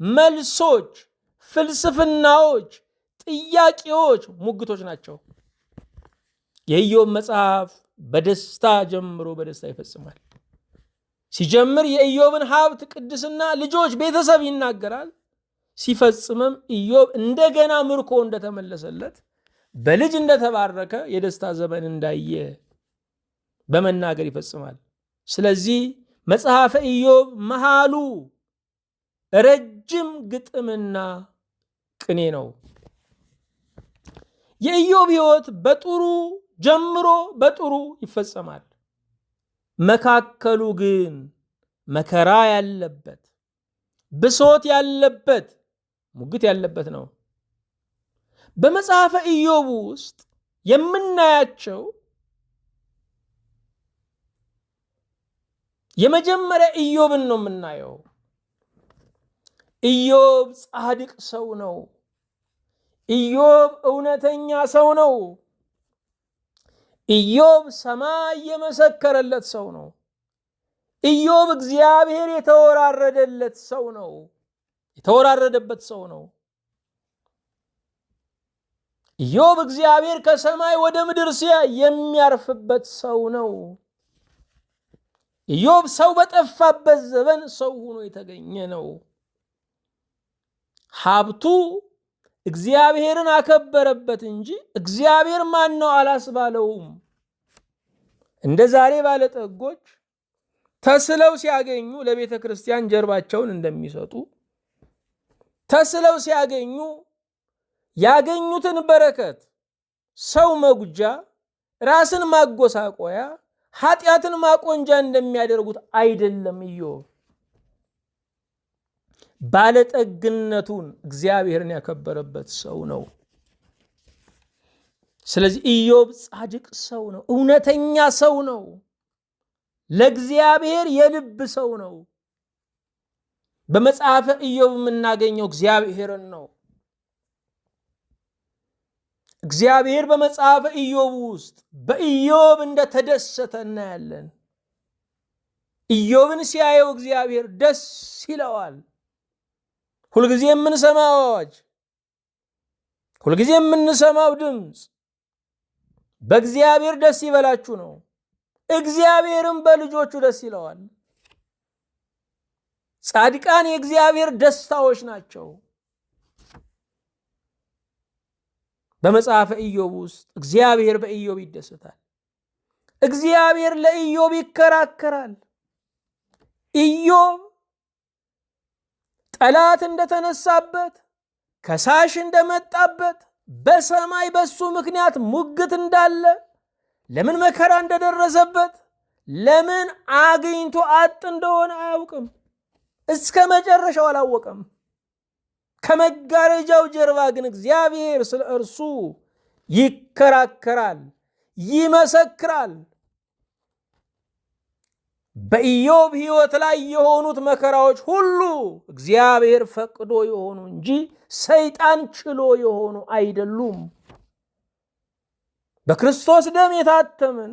A: መልሶች፣ ፍልስፍናዎች፣ ጥያቄዎች፣ ሙግቶች ናቸው። የኢዮብ መጽሐፍ በደስታ ጀምሮ በደስታ ይፈጽማል። ሲጀምር የኢዮብን ሀብት፣ ቅድስና፣ ልጆች፣ ቤተሰብ ይናገራል። ሲፈጽምም ኢዮብ እንደገና ምርኮ እንደተመለሰለት፣ በልጅ እንደተባረከ፣ የደስታ ዘመን እንዳየ በመናገር ይፈጽማል። ስለዚህ መጽሐፈ ኢዮብ መሃሉ ረጅም ግጥምና ቅኔ ነው። የኢዮብ ሕይወት በጥሩ ጀምሮ በጥሩ ይፈጸማል። መካከሉ ግን መከራ ያለበት፣ ብሶት ያለበት፣ ሙግት ያለበት ነው። በመጽሐፈ ኢዮብ ውስጥ የምናያቸው የመጀመሪያ ኢዮብን ነው የምናየው። ኢዮብ ጻድቅ ሰው ነው። ኢዮብ እውነተኛ ሰው ነው። ኢዮብ ሰማይ የመሰከረለት ሰው ነው። ኢዮብ እግዚአብሔር የተወራረደለት ሰው ነው። የተወራረደበት ሰው ነው። ኢዮብ እግዚአብሔር ከሰማይ ወደ ምድር ሲያይ የሚያርፍበት ሰው ነው። ኢዮብ ሰው በጠፋበት ዘመን ሰው ሆኖ የተገኘ ነው። ሀብቱ እግዚአብሔርን አከበረበት እንጂ እግዚአብሔር ማን ነው አላስባለውም። እንደ ዛሬ ባለጠጎች ተስለው ሲያገኙ ለቤተ ክርስቲያን ጀርባቸውን እንደሚሰጡ፣ ተስለው ሲያገኙ ያገኙትን በረከት ሰው መጉጃ፣ ራስን ማጎሳቆያ፣ ኃጢአትን ማቆንጃ እንደሚያደርጉት አይደለም። ኢዮብ ባለጠግነቱን እግዚአብሔርን ያከበረበት ሰው ነው። ስለዚህ ኢዮብ ጻድቅ ሰው ነው። እውነተኛ ሰው ነው። ለእግዚአብሔር የልብ ሰው ነው። በመጽሐፈ ኢዮብ የምናገኘው እግዚአብሔርን ነው። እግዚአብሔር በመጽሐፈ ኢዮብ ውስጥ በኢዮብ እንደተደሰተ እናያለን። ኢዮብን ሲያየው እግዚአብሔር ደስ ይለዋል። ሁልጊዜ የምንሰማው አዋጅ ሁልጊዜ የምንሰማው ድምፅ በእግዚአብሔር ደስ ይበላችሁ ነው። እግዚአብሔርም በልጆቹ ደስ ይለዋል። ጻድቃን የእግዚአብሔር ደስታዎች ናቸው። በመጽሐፈ ኢዮብ ውስጥ እግዚአብሔር በኢዮብ ይደሰታል። እግዚአብሔር ለኢዮብ ይከራከራል። ኢዮብ ጠላት እንደተነሳበት፣ ከሳሽ እንደመጣበት፣ በሰማይ በሱ ምክንያት ሙግት እንዳለ፣ ለምን መከራ እንደደረሰበት፣ ለምን አግኝቶ አጥ እንደሆነ አያውቅም። እስከ መጨረሻው አላወቀም። ከመጋረጃው ጀርባ ግን እግዚአብሔር ስለ እርሱ ይከራከራል፣ ይመሰክራል። በኢዮብ ሕይወት ላይ የሆኑት መከራዎች ሁሉ እግዚአብሔር ፈቅዶ የሆኑ እንጂ ሰይጣን ችሎ የሆኑ አይደሉም። በክርስቶስ ደም የታተምን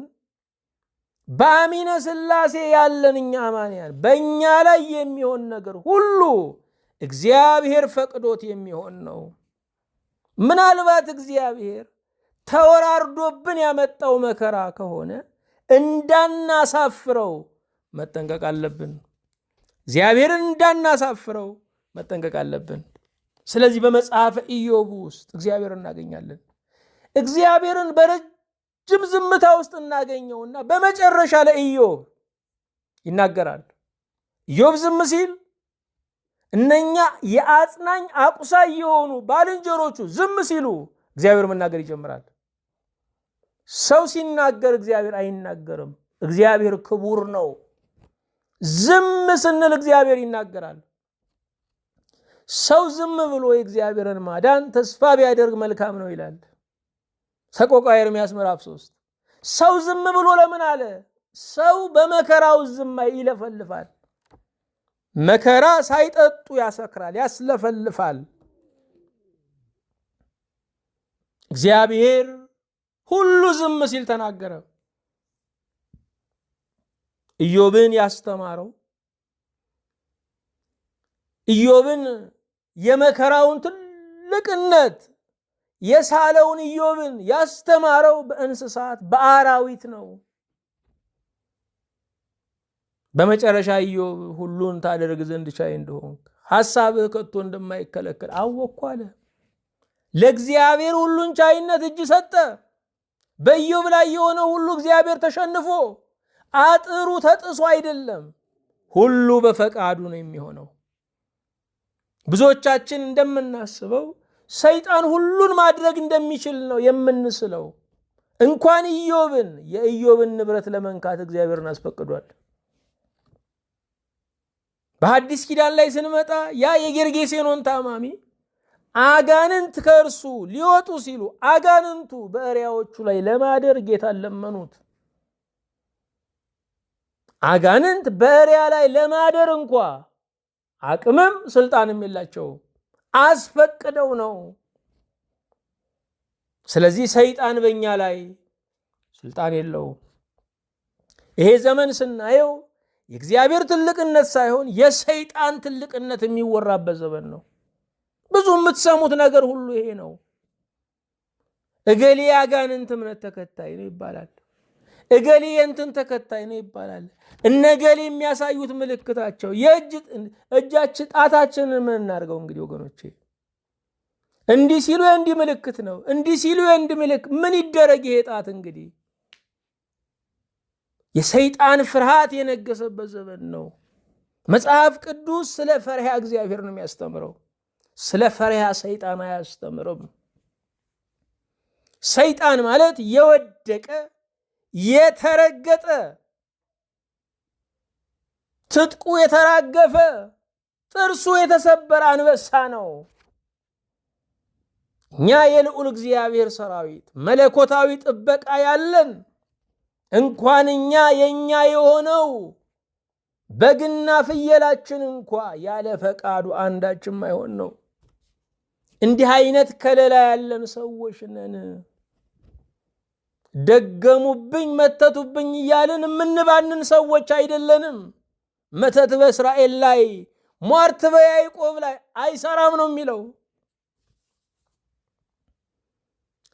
A: በአሚነ ሥላሴ ያለን እኛ አማንያን በእኛ ላይ የሚሆን ነገር ሁሉ እግዚአብሔር ፈቅዶት የሚሆን ነው። ምናልባት እግዚአብሔር ተወራርዶብን ያመጣው መከራ ከሆነ እንዳናሳፍረው መጠንቀቅ አለብን። እግዚአብሔርን እንዳናሳፍረው መጠንቀቅ አለብን። ስለዚህ በመጽሐፈ ኢዮብ ውስጥ እግዚአብሔር እናገኛለን። እግዚአብሔርን በረጅም ዝምታ ውስጥ እናገኘውና በመጨረሻ ለኢዮብ ይናገራል። ኢዮብ ዝም ሲል እነኛ የአጽናኝ አቁሳይ የሆኑ ባልንጀሮቹ ዝም ሲሉ እግዚአብሔር መናገር ይጀምራል። ሰው ሲናገር እግዚአብሔር አይናገርም። እግዚአብሔር ክቡር ነው። ዝም ስንል እግዚአብሔር ይናገራል። ሰው ዝም ብሎ የእግዚአብሔርን ማዳን ተስፋ ቢያደርግ መልካም ነው ይላል ሰቆቃወ ኤርምያስ ምዕራፍ 3። ሰው ዝም ብሎ ለምን አለ? ሰው በመከራው ዝም ይለፈልፋል። መከራ ሳይጠጡ ያሰክራል፣ ያስለፈልፋል። እግዚአብሔር ሁሉ ዝም ሲል ተናገረ። ኢዮብን ያስተማረው፣ ኢዮብን የመከራውን ትልቅነት የሳለውን ኢዮብን ያስተማረው በእንስሳት በአራዊት ነው። በመጨረሻ ኢዮብ ሁሉን ታደርግ ዘንድ ቻይ እንደሆንክ ሐሳብህ ከቶ እንደማይከለከል አወቅኩ አለ። ለእግዚአብሔር ሁሉን ቻይነት እጅ ሰጠ። በኢዮብ ላይ የሆነ ሁሉ እግዚአብሔር ተሸንፎ አጥሩ ተጥሶ አይደለም፣ ሁሉ በፈቃዱ ነው የሚሆነው። ብዙዎቻችን እንደምናስበው ሰይጣን ሁሉን ማድረግ እንደሚችል ነው የምንስለው። እንኳን ኢዮብን የኢዮብን ንብረት ለመንካት እግዚአብሔርን አስፈቅዷል። በሐዲስ ኪዳን ላይ ስንመጣ ያ የጌርጌሴኖን ታማሚ አጋንንት ከእርሱ ሊወጡ ሲሉ አጋንንቱ በእሪያዎቹ ላይ ለማደር ጌታን ለመኑት። አጋንንት በእሪያ ላይ ለማደር እንኳ አቅምም ስልጣንም የላቸው፣ አስፈቅደው ነው። ስለዚህ ሰይጣን በእኛ ላይ ስልጣን የለው። ይሄ ዘመን ስናየው የእግዚአብሔር ትልቅነት ሳይሆን የሰይጣን ትልቅነት የሚወራበት ዘመን ነው። ብዙ የምትሰሙት ነገር ሁሉ ይሄ ነው። እገሌ አጋንንት እምነት ተከታይ ነው ይባላል። እገሌ የእንትን ተከታይ ነው ይባላል። እነገሌ የሚያሳዩት ምልክታቸው እጃችን ጣታችንን ምን እናድርገው እንግዲህ ወገኖቼ? እንዲህ ሲሉ የእንዲህ ምልክት ነው፣ እንዲህ ሲሉ የእንዲህ ምልክት ምን ይደረግ? ይሄ ጣት እንግዲህ የሰይጣን ፍርሃት የነገሰበት ዘመን ነው። መጽሐፍ ቅዱስ ስለ ፈሪሃ እግዚአብሔር ነው የሚያስተምረው። ስለ ፈሪሃ ሰይጣን አያስተምርም። ሰይጣን ማለት የወደቀ የተረገጠ ትጥቁ የተራገፈ ጥርሱ የተሰበረ አንበሳ ነው። እኛ የልዑል እግዚአብሔር ሰራዊት መለኮታዊ ጥበቃ ያለን እንኳን እኛ የኛ የሆነው በግና ፍየላችን እንኳ ያለ ፈቃዱ አንዳችም አይሆን ነው። እንዲህ አይነት ከለላ ያለን ሰዎች ነን። ደገሙብኝ መተቱብኝ እያልን የምንባንን ሰዎች አይደለንም። መተት በእስራኤል ላይ ሟርት በያዕቆብ ላይ አይሰራም ነው የሚለው።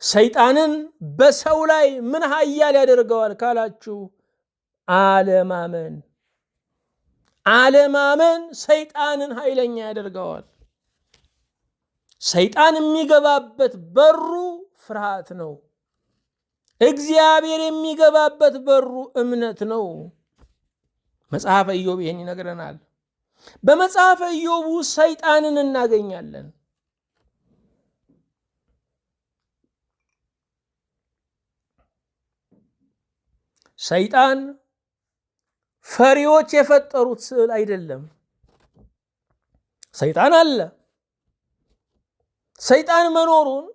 A: ሰይጣንን በሰው ላይ ምን ኃያል ያደርገዋል ካላችሁ፣ አለማመን። አለማመን ሰይጣንን ኃይለኛ ያደርገዋል። ሰይጣን የሚገባበት በሩ ፍርሃት ነው። እግዚአብሔር የሚገባበት በሩ እምነት ነው። መጽሐፈ ኢዮብ ይህን ይነግረናል። በመጽሐፈ ኢዮብ ውስጥ ሰይጣንን እናገኛለን። ሰይጣን ፈሪዎች የፈጠሩት ስዕል አይደለም። ሰይጣን አለ። ሰይጣን መኖሩን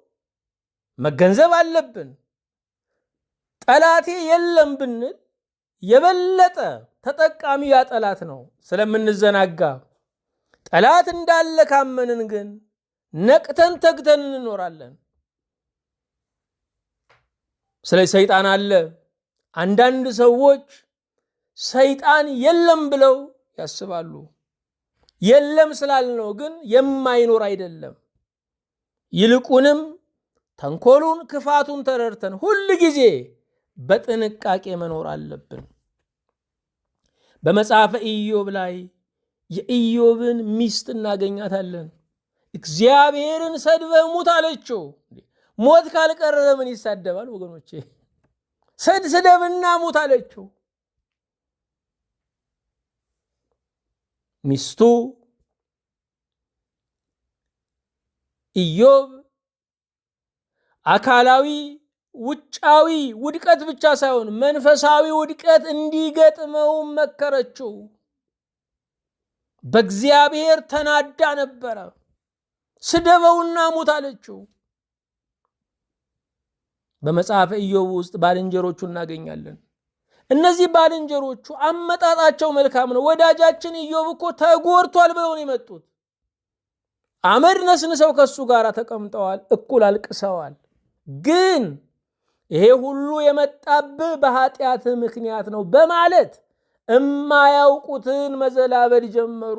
A: መገንዘብ አለብን። ጠላቴ የለም ብንል የበለጠ ተጠቃሚ ያ ጠላት ነው ስለምንዘናጋ። ጠላት እንዳለ ካመንን ግን ነቅተን ተግተን እንኖራለን። ስለዚህ ሰይጣን አለ። አንዳንድ ሰዎች ሰይጣን የለም ብለው ያስባሉ። የለም ስላልነው ግን የማይኖር አይደለም። ይልቁንም ተንኮሉን፣ ክፋቱን ተረድተን ሁል ጊዜ በጥንቃቄ መኖር አለብን። በመጽሐፈ ኢዮብ ላይ የኢዮብን ሚስት እናገኛታለን። እግዚአብሔርን ሰድበህ ሙት አለችው። ሞት ካልቀረ ምን ይሳደባል ወገኖቼ? ስደብና ሙት አለችው። ሚስቱ ኢዮብ አካላዊ ውጫዊ ውድቀት ብቻ ሳይሆን መንፈሳዊ ውድቀት እንዲገጥመው መከረችው። በእግዚአብሔር ተናዳ ነበረ። ስደበውና ሙት አለችው። በመጽሐፈ ኢዮብ ውስጥ ባልንጀሮቹ እናገኛለን። እነዚህ ባልንጀሮቹ አመጣጣቸው መልካም ነው። ወዳጃችን ኢዮብ እኮ ተጎድቷል ብለው ነው የመጡት። አመድ ነስንሰው ከሱ ጋር ተቀምጠዋል፣ እኩል አልቅሰዋል። ግን ይሄ ሁሉ የመጣብህ በኃጢአት ምክንያት ነው በማለት እማያውቁትን መዘላበድ ጀመሩ።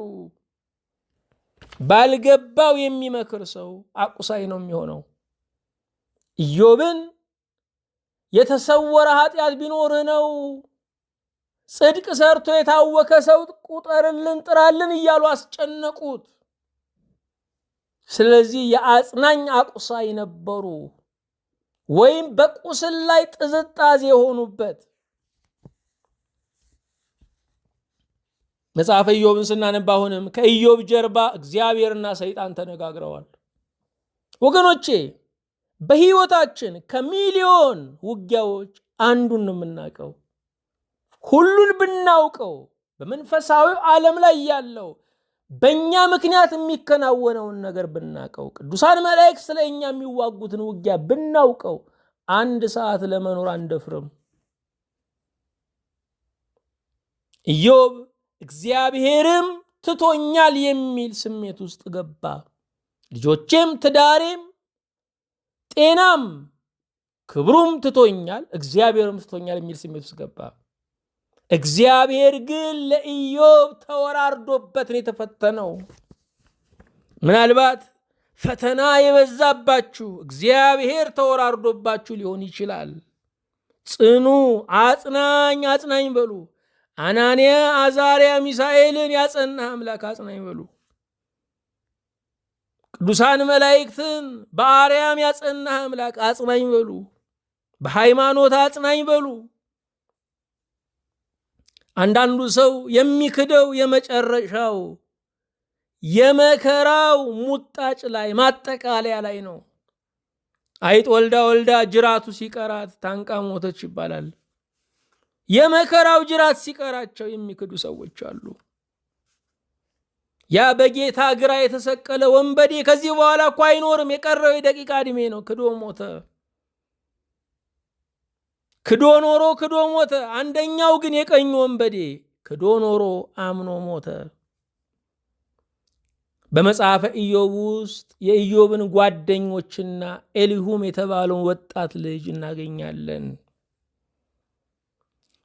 A: ባልገባው የሚመክር ሰው አቁሳይ ነው የሚሆነው። ኢዮብን የተሰወረ ኃጢአት ቢኖርህ ነው፣ ጽድቅ ሰርቶ የታወከ ሰው ቁጠርልን፣ ጥራልን እያሉ አስጨነቁት። ስለዚህ የአጽናኝ አቁሳይ ነበሩ፣ ወይም በቁስል ላይ ጥዝጣዜ የሆኑበት። መጽሐፈ ኢዮብን ስናነባ አሁንም ከኢዮብ ጀርባ እግዚአብሔርና ሰይጣን ተነጋግረዋል። ወገኖቼ በህይወታችን ከሚሊዮን ውጊያዎች አንዱን ነው የምናውቀው። ሁሉን ብናውቀው በመንፈሳዊ ዓለም ላይ ያለው በእኛ ምክንያት የሚከናወነውን ነገር ብናውቀው፣ ቅዱሳን መላእክት ስለ እኛ የሚዋጉትን ውጊያ ብናውቀው፣ አንድ ሰዓት ለመኖር አንደፍርም። ኢዮብ እግዚአብሔርም ትቶኛል የሚል ስሜት ውስጥ ገባ። ልጆቼም፣ ትዳሬም፣ ጤናም፣ ክብሩም ትቶኛል፣ እግዚአብሔርም ትቶኛል የሚል ስሜት ውስጥ ገባ። እግዚአብሔር ግን ለኢዮብ ተወራርዶበት ነው የተፈተነው። ምናልባት ፈተና የበዛባችሁ እግዚአብሔር ተወራርዶባችሁ ሊሆን ይችላል። ጽኑ፣ አጽናኝ አጽናኝ በሉ። አናንያ፣ አዛርያ፣ ሚሳኤልን ያጸና አምላክ አጽናኝ በሉ። ቅዱሳን መላእክትን በአርያም ያጸና አምላክ አጽናኝ በሉ። በሃይማኖት አጽናኝ በሉ። አንዳንዱ ሰው የሚክደው የመጨረሻው የመከራው ሙጣጭ ላይ ማጠቃለያ ላይ ነው። አይጥ ወልዳ ወልዳ ጅራቱ ሲቀራት ታንቃ ሞተች ይባላል። የመከራው ጅራት ሲቀራቸው የሚክዱ ሰዎች አሉ። ያ በጌታ ግራ የተሰቀለ ወንበዴ ከዚህ በኋላ እኮ አይኖርም፣ የቀረው የደቂቃ ዕድሜ ነው፣ ክዶ ሞተ። ክዶ ኖሮ ክዶ ሞተ። አንደኛው ግን የቀኝ ወንበዴ ክዶ ኖሮ አምኖ ሞተ። በመጽሐፈ ኢዮብ ውስጥ የኢዮብን ጓደኞችና ኤሊሁም የተባለውን ወጣት ልጅ እናገኛለን።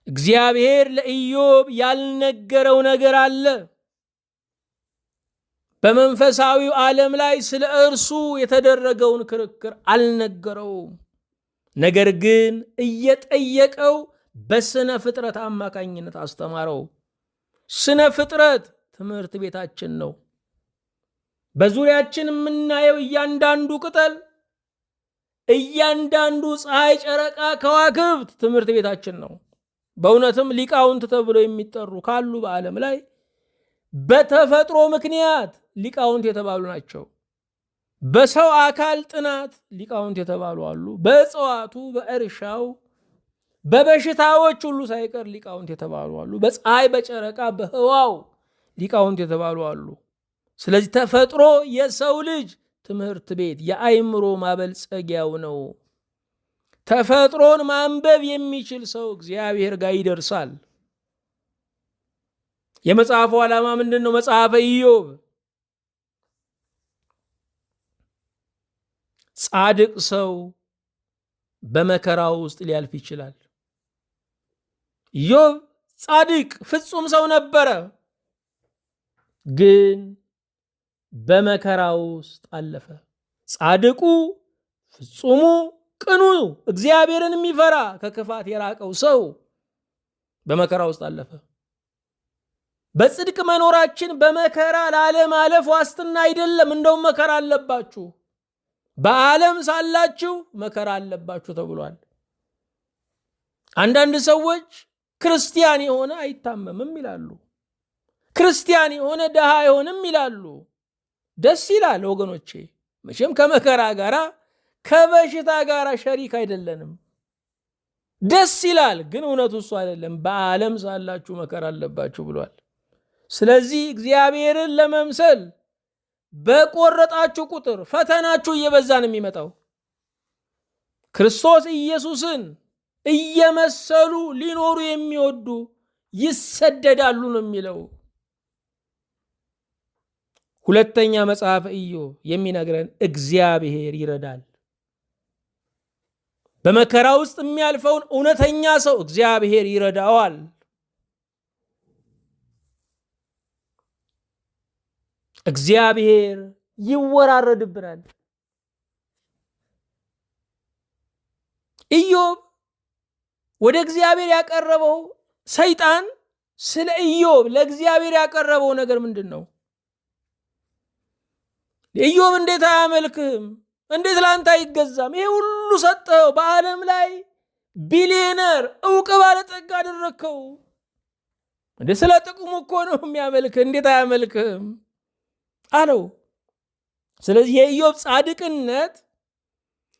A: እግዚአብሔር ለኢዮብ ያልነገረው ነገር አለ። በመንፈሳዊው ዓለም ላይ ስለ እርሱ የተደረገውን ክርክር አልነገረውም። ነገር ግን እየጠየቀው በስነ ፍጥረት አማካኝነት አስተማረው። ስነ ፍጥረት ትምህርት ቤታችን ነው። በዙሪያችን የምናየው እያንዳንዱ ቅጠል፣ እያንዳንዱ ፀሐይ፣ ጨረቃ፣ ከዋክብት ትምህርት ቤታችን ነው። በእውነትም ሊቃውንት ተብለው የሚጠሩ ካሉ በዓለም ላይ በተፈጥሮ ምክንያት ሊቃውንት የተባሉ ናቸው። በሰው አካል ጥናት ሊቃውንት የተባሉ አሉ። በእጽዋቱ፣ በእርሻው፣ በበሽታዎች ሁሉ ሳይቀር ሊቃውንት የተባሉ አሉ። በፀሐይ፣ በጨረቃ፣ በህዋው ሊቃውንት የተባሉ አሉ። ስለዚህ ተፈጥሮ የሰው ልጅ ትምህርት ቤት፣ የአእምሮ ማበልጸጊያው ነው። ተፈጥሮን ማንበብ የሚችል ሰው እግዚአብሔር ጋር ይደርሳል። የመጽሐፉ ዓላማ ምንድን ነው? መጽሐፈ ኢዮብ ጻድቅ ሰው በመከራው ውስጥ ሊያልፍ ይችላል። ኢዮብ ጻድቅ ፍጹም ሰው ነበረ፣ ግን በመከራ ውስጥ አለፈ። ጻድቁ፣ ፍጹሙ፣ ቅኑ፣ እግዚአብሔርን የሚፈራ ከክፋት የራቀው ሰው በመከራ ውስጥ አለፈ። በጽድቅ መኖራችን በመከራ ላለማለፍ ዋስትና አይደለም። እንደውም መከራ አለባችሁ፣ በዓለም ሳላችሁ መከራ አለባችሁ ተብሏል። አንዳንድ ሰዎች ክርስቲያን የሆነ አይታመምም ይላሉ። ክርስቲያን የሆነ ድሃ አይሆንም ይላሉ። ደስ ይላል ወገኖቼ። መቼም ከመከራ ጋራ ከበሽታ ጋራ ሸሪክ አይደለንም። ደስ ይላል፣ ግን እውነቱ እሱ አይደለም። በዓለም ሳላችሁ መከራ አለባችሁ ብሏል። ስለዚህ እግዚአብሔርን ለመምሰል በቆረጣችሁ ቁጥር ፈተናችሁ እየበዛ ነው የሚመጣው። ክርስቶስ ኢየሱስን እየመሰሉ ሊኖሩ የሚወዱ ይሰደዳሉ ነው የሚለው። ሁለተኛ መጽሐፈ ኢዮብ የሚነግረን እግዚአብሔር ይረዳል። በመከራ ውስጥ የሚያልፈውን እውነተኛ ሰው እግዚአብሔር ይረዳዋል። እግዚአብሔር ይወራረድብናል። ኢዮብ ወደ እግዚአብሔር ያቀረበው ሰይጣን ስለ ኢዮብ ለእግዚአብሔር ያቀረበው ነገር ምንድን ነው? ኢዮብ እንዴት አያመልክህም? እንዴት ለአንተ አይገዛም? ይሄ ሁሉ ሰጠው፣ በዓለም ላይ ቢሊየነር ዕውቅ ባለጠጋ አደረግከው። እንዴ ስለ ጥቅሙ እኮ ነው የሚያመልክህ፣ እንዴት አያመልክህም አለው። ስለዚህ የኢዮብ ጻድቅነት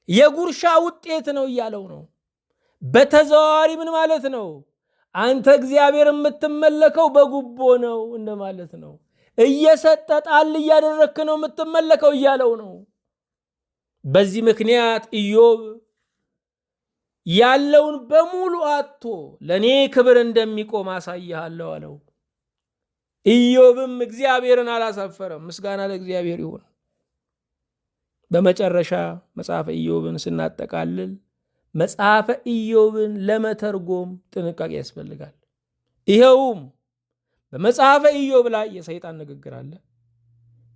A: የጉርሻ ውጤት ነው እያለው ነው። በተዘዋዋሪ ምን ማለት ነው? አንተ እግዚአብሔር የምትመለከው በጉቦ ነው እንደማለት ነው። እየሰጠ ጣል እያደረክ ነው የምትመለከው እያለው ነው። በዚህ ምክንያት ኢዮብ ያለውን በሙሉ አጥቶ ለእኔ ክብር እንደሚቆም አሳይሃለሁ አለው። ኢዮብም እግዚአብሔርን አላሳፈረም። ምስጋና ለእግዚአብሔር ይሁን። በመጨረሻ መጽሐፈ ኢዮብን ስናጠቃልል መጽሐፈ ኢዮብን ለመተርጎም ጥንቃቄ ያስፈልጋል። ይኸውም በመጽሐፈ ኢዮብ ላይ የሰይጣን ንግግር አለ።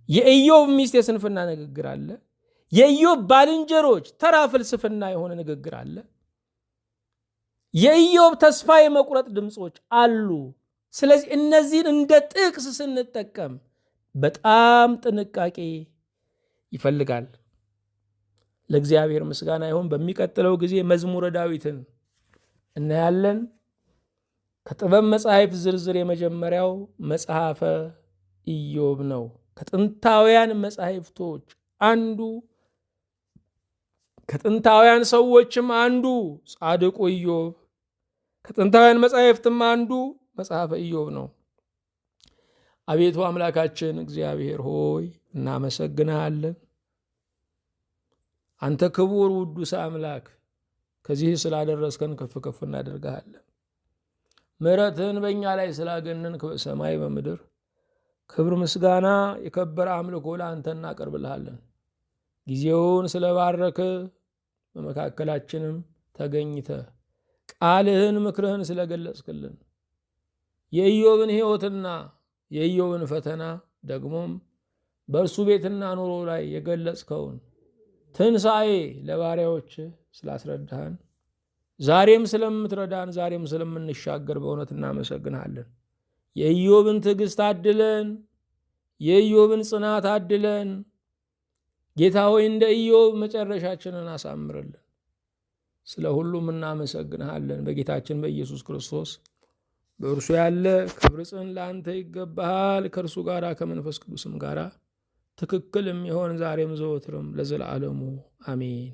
A: የኢዮብ ሚስት የስንፍና ንግግር አለ። የኢዮብ ባልንጀሮች ተራ ፍልስፍና የሆነ ንግግር አለ። የኢዮብ ተስፋ የመቁረጥ ድምፆች አሉ። ስለዚህ እነዚህን እንደ ጥቅስ ስንጠቀም በጣም ጥንቃቄ ይፈልጋል። ለእግዚአብሔር ምስጋና ይሁን። በሚቀጥለው ጊዜ መዝሙረ ዳዊትን እናያለን። ከጥበብ መጽሐፍ ዝርዝር የመጀመሪያው መጽሐፈ ኢዮብ ነው። ከጥንታውያን መጽሐፍቶች አንዱ፣ ከጥንታውያን ሰዎችም አንዱ ጻድቁ ኢዮብ፣ ከጥንታውያን መጽሐፍትም አንዱ መጽሐፈ ኢዮብ ነው። አቤቱ አምላካችን እግዚአብሔር ሆይ እናመሰግንሃለን። አንተ ክቡር ውዱስ አምላክ ከዚህ ስላደረስከን ከፍ ከፍ እናደርግሃለን። ምሕረትህን በእኛ ላይ ስላገነንክ በሰማይ በምድር ክብር፣ ምስጋና፣ የከበረ አምልኮ ለአንተ እናቀርብልሃለን። ጊዜውን ስለባረክ በመካከላችንም ተገኝተ ቃልህን ምክርህን ስለገለጽክልን የኢዮብን ሕይወትና የኢዮብን ፈተና ደግሞም በእርሱ ቤትና ኑሮ ላይ የገለጽከውን ትንሣኤ ለባሪያዎች ስላስረዳህን፣ ዛሬም ስለምትረዳን፣ ዛሬም ስለምንሻገር በእውነት እናመሰግንሃለን። የኢዮብን ትዕግሥት አድለን፣ የኢዮብን ጽናት አድለን። ጌታ ሆይ እንደ ኢዮብ መጨረሻችንን አሳምርልን። ስለ ሁሉም እናመሰግንሃለን። በጌታችን በኢየሱስ ክርስቶስ በእርሱ ያለ ክብር ጽን ለአንተ ይገባሃል። ከእርሱ ጋር ከመንፈስ ቅዱስም ጋር ትክክል የሚሆን ዛሬም ዘወትርም ለዘላለሙ አሜን።